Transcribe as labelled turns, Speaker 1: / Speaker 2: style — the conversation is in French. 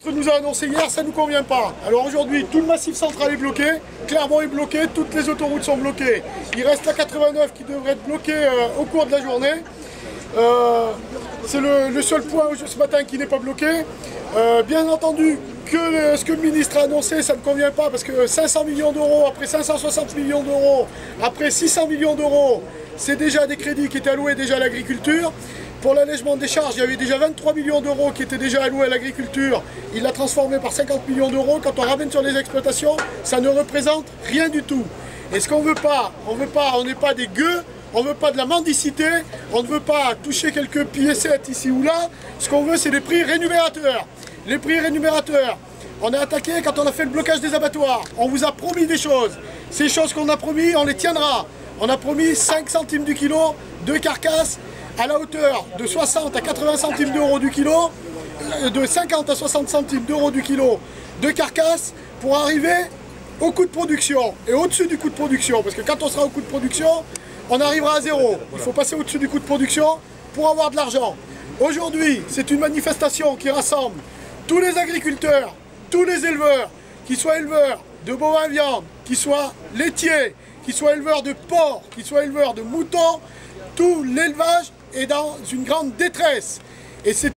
Speaker 1: Ce que nous a annoncé hier, ça ne nous convient pas. Alors aujourd'hui, tout le massif central est bloqué, Clermont est bloqué, toutes les autoroutes sont bloquées. Il reste la 89 qui devrait être bloquée au cours de la journée. C'est le seul point ce matin qui n'est pas bloqué. Bien entendu, ce que le ministre a annoncé, ça ne convient pas parce que 500 millions d'euros, après 560 millions d'euros, après 600 millions d'euros, c'est déjà des crédits qui étaient alloués déjà à l'agriculture. Pour l'allègement des charges, il y avait déjà 23 millions d'euros qui étaient déjà alloués à l'agriculture. Il l'a transformé par 50 millions d'euros. Quand on ramène sur les exploitations, ça ne représente rien du tout. Et ce qu'on ne veut pas, on n'est pas des gueux, on ne veut pas de la mendicité, on ne veut pas toucher quelques piécettes ici ou là. Ce qu'on veut, c'est des prix rémunérateurs. Les prix rémunérateurs, on a attaqué quand on a fait le blocage des abattoirs. On vous a promis des choses. Ces choses qu'on a promis, on les tiendra. On a promis 5 centimes du kilo de carcasse à la hauteur de 60 à 80 centimes d'euros du kilo, de 50 à 60 centimes d'euros du kilo de carcasse pour arriver au coût de production et au-dessus du coût de production. Parce que quand on sera au coût de production, on arrivera à zéro. Il faut passer au-dessus du coût de production pour avoir de l'argent. Aujourd'hui, c'est une manifestation qui rassemble tous les agriculteurs, tous les éleveurs, qu'ils soient éleveurs de bovins à viande, qu'ils soient laitiers, qu'ils soient éleveurs de porcs, qu'ils soient éleveurs de moutons. Tout l'élevage est dans une grande détresse. Et c'est